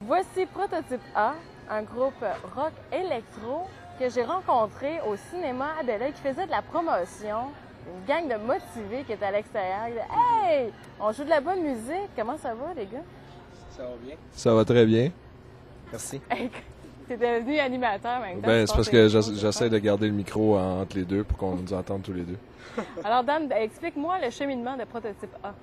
Voici Prototype A, un groupe rock électro que j'ai rencontré au cinéma de l'œil qui faisait de la promotion. Une gang de motivés qui est à l'extérieur. Ils disaient, hey, on joue de la bonne musique. Comment ça va, les gars? Ça va bien? Ça va très bien. Merci. T'es devenu animateur en même temps. Ben, c'est parce que j'essaie de garder le micro entre les deux pour qu'on nous entende tous les deux. Alors, Dan, explique-moi le cheminement de Prototype A.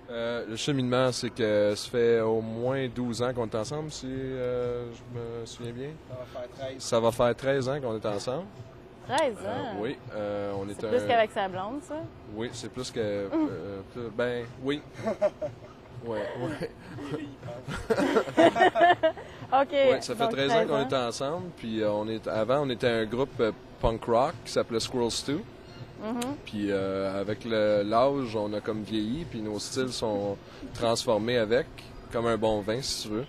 Le cheminement, c'est que ça fait au moins 12 ans qu'on est ensemble, si je me souviens bien. Ça va faire 13. Ça va faire 13 ans qu'on est ensemble. 13 ans? Oui. On est C'est plus qu'avec sa blonde, ça? Oui, c'est plus que... ben, oui. Ouais. OK. Ouais, ça fait donc 13 ans qu'on est ensemble. Puis avant, on était un groupe punk rock qui s'appelait Squirrel Stew. Puis avec l'âge, on a comme vieilli, puis nos styles sont transformés avec, comme un bon vin, si tu veux.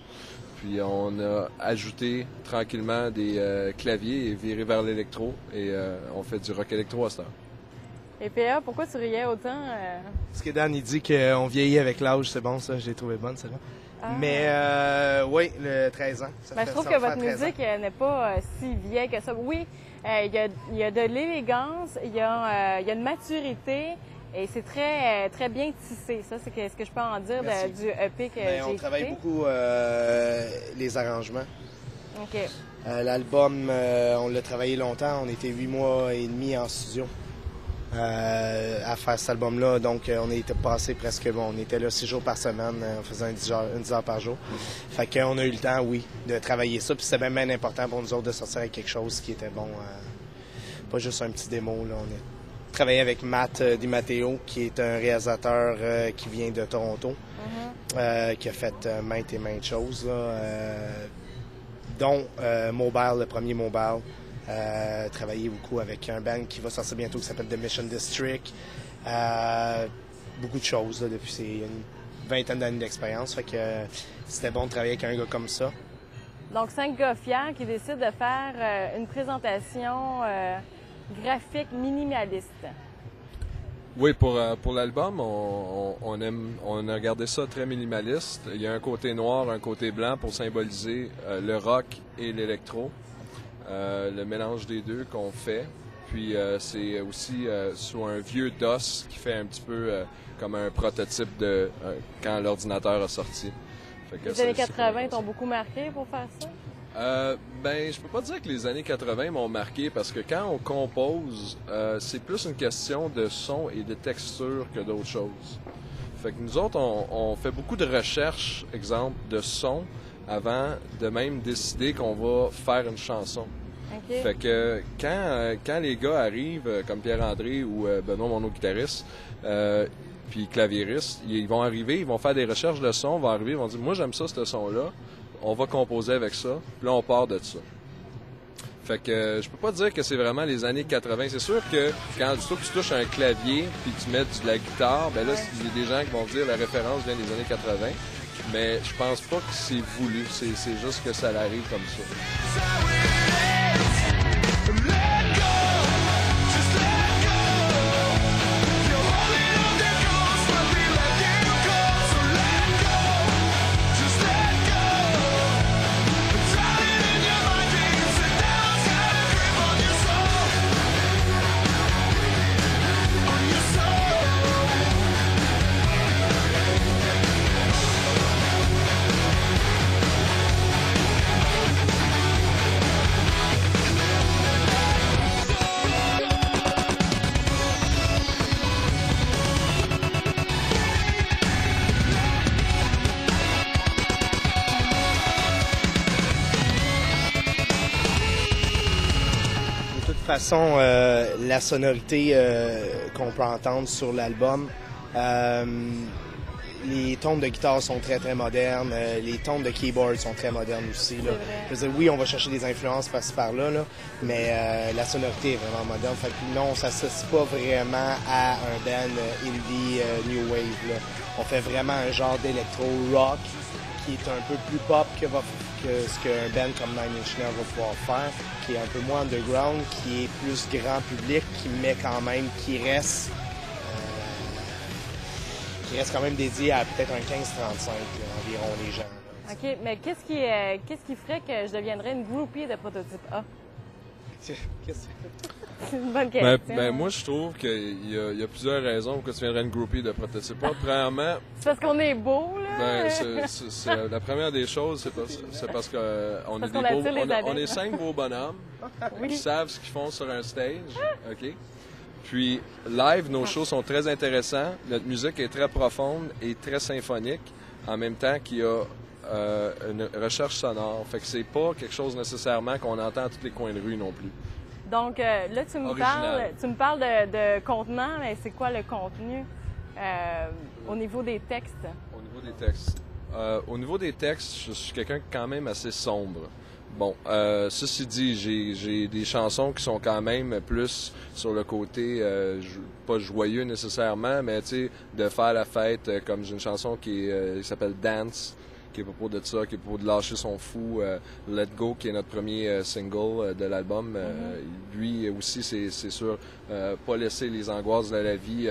Puis on a ajouté tranquillement des claviers et viré vers l'électro. Et on fait du rock électro à cette heure. Et PA, pourquoi tu riais autant? Parce que Dan, il dit qu'on vieillit avec l'âge, c'est bon ça, je l'ai trouvé bonne celle-là. Ah. Mais oui, le 13 ans. Ben, je trouve que votre musique n'est pas si vieille que ça. Oui, il y a de l'élégance, il y a une maturité et c'est très, très bien tissé. Ça, c'est ce que je peux en dire du EP que j'ai On travaille écouté. beaucoup les arrangements. OK. L'album, on l'a travaillé longtemps. On était 8 mois et demi en studio à faire cet album-là. Donc, on était passé presque... Bon, on était là 6 jours par semaine. On faisait 10 heures par jour. Fait qu'on a eu le temps, oui, de travailler ça. Puis c'était bien important pour nous autres de sortir avec quelque chose qui était bon. Pas juste un petit démo. Là. On a travaillé avec Matt Di Matteo, qui est un réalisateur qui vient de Toronto, qui a fait maintes et maintes choses, là, dont Mobile, le premier Mobile. Travaillé beaucoup avec un band qui va sortir bientôt qui s'appelle The Mission District. Beaucoup de choses là, depuis une vingtaine d'années d'expérience. Fait que c'était bon de travailler avec un gars comme ça. Donc, 5 gars fiers qui décident de faire une présentation graphique minimaliste. Oui, pour l'album, on a gardé ça très minimaliste. Il y a un côté noir, un côté blanc pour symboliser le rock et l'électro. Le mélange des deux qu'on fait. Puis c'est aussi sur un vieux DOS qui fait un petit peu comme un prototype de quand l'ordinateur a sorti. Fait que les années 80 t'ont beaucoup marqué pour faire ça? Ben, je peux pas dire que les années 80 m'ont marqué parce que quand on compose, c'est plus une question de son et de texture que d'autres choses. Fait que nous autres, on fait beaucoup de recherches, exemple, de son avant de même décider qu'on va faire une chanson. Okay. Fait que quand les gars arrivent, comme Pierre-André ou Benoît, mon autre guitariste, puis claviériste, ils vont arriver, ils vont faire des recherches de son, ils vont arriver, ils vont dire « Moi, j'aime ça, ce son-là. On va composer avec ça. » Puis là, on part de ça. Fait que je peux pas dire que c'est vraiment les années 80. C'est sûr que quand tu touches un clavier puis tu mets de la guitare, ben là, il y a des gens qui vont dire la référence vient des années 80. Mais je pense pas que c'est voulu. C'est juste que ça arrive comme ça. De toute façon, la sonorité qu'on peut entendre sur l'album, les tombes de guitare sont très très modernes, les tombes de keyboard sont très modernes aussi. Là. Je veux dire, oui, on va chercher des influences par-ci par-là, là, mais la sonorité est vraiment moderne. Fait que non, on s'associe pas vraiment à un band indie new wave. Là. On fait vraiment un genre d'électro-rock qui est un peu plus pop que ce qu'un band comme Nine Inch Nails va pouvoir faire, qui est un peu moins underground, qui est plus grand public, qui reste quand même dédié à peut-être un 15-35 environ les gens. OK, mais qu'est-ce qui ferait que je deviendrais une groupie de Prototype A? Qu'est-ce C'est une bonne question. Ben, moi, je trouve qu'il y a plusieurs raisons pour que tu viendrais une groupie de Prototype A. Premièrement, C'est parce qu'on est beau, là? la première des choses, c'est parce que on est qu'on des beaux, attire les on est abeilles. 5 beaux bonhommes Oui. qui savent ce qu'ils font sur un stage, OK? Puis, live, nos shows sont très intéressants. Notre musique est très profonde et très symphonique, en même temps qu'il y a une recherche sonore. Fait que c'est pas quelque chose nécessairement qu'on entend à tous les coins de rue non plus. Donc, là, Original. tu me parles de contenant, mais c'est quoi le contenu au niveau des textes? Au niveau des textes. Au niveau des textes, je suis quelqu'un quand même assez sombre. Bon, ceci dit, j'ai des chansons qui sont quand même plus sur le côté, pas joyeux nécessairement, mais tu sais, de faire la fête, comme j'ai une chanson qui s'appelle Dance, qui est à propos de ça, qui est à propos de lâcher son fou, Let Go, qui est notre premier single de l'album. Lui aussi, c'est sûr, pas laisser les angoisses de la vie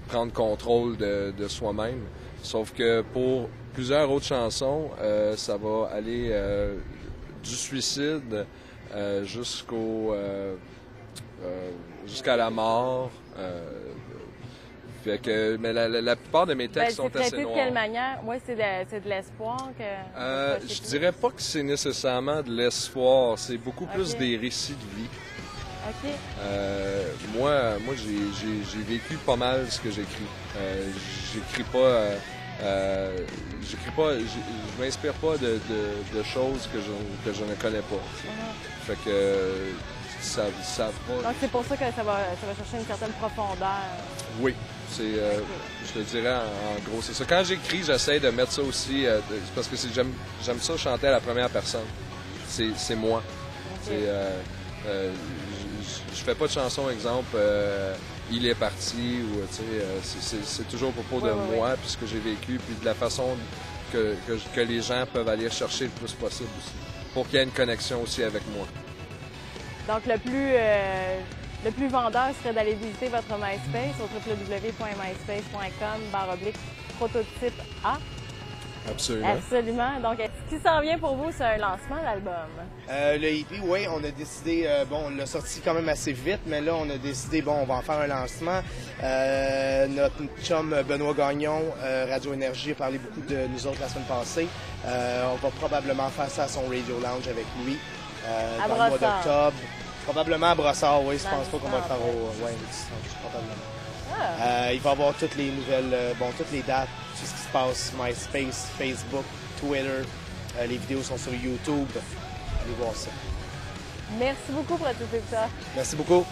prendre contrôle de soi-même. Sauf que pour plusieurs autres chansons, ça va aller du suicide jusqu'à la mort. Fait que, mais la plupart de mes textes sont assez C'est traité de noirs. quelle manière? Oui, c'est de l'espoir que... Je dirais pas que c'est nécessairement de l'espoir, c'est beaucoup plus Ok. des récits de vie. OK. Moi, j'ai vécu pas mal ce que j'écris. J'écris pas, je m'inspire pas de choses que je ne connais pas. Fait que ça va. Donc, c'est pour ça que ça va chercher une certaine profondeur. Oui, je te dirais en gros, c'est ça. Quand j'écris, j'essaie de mettre ça aussi, parce que j'aime ça chanter à la première personne. C'est moi. Ok. Je fais pas de chanson, exemple, il est parti, ou c'est toujours à propos de Ouais. moi, puis ce que j'ai vécu, puis de la façon que les gens peuvent aller chercher le plus possible aussi, pour qu'il y ait une connexion aussi avec moi. Donc, le plus vendeur serait d'aller visiter votre MySpace au www.myspace.com/prototype A. Absolument. Absolument. Donc, ce qui s'en vient pour vous, c'est un lancement d'album. Le EP, oui, on a décidé, on l'a sorti quand même assez vite, mais là, on a décidé, on va en faire un lancement. Notre chum Benoît Gagnon, Radio Énergie, a parlé beaucoup de nous autres la semaine passée. On va probablement faire ça à son Radio Lounge avec lui À dans le mois Brossard. d'octobre. Probablement à Brossard, oui, je Dans pense le pas qu'on va le faire centre. au distanche, probablement. Ah. Il va y avoir toutes les nouvelles, toutes les dates, tout ce qui se passe, MySpace, Facebook, Twitter. Les vidéos sont sur YouTube. Allez voir ça. Merci beaucoup, Prototype A. Merci beaucoup.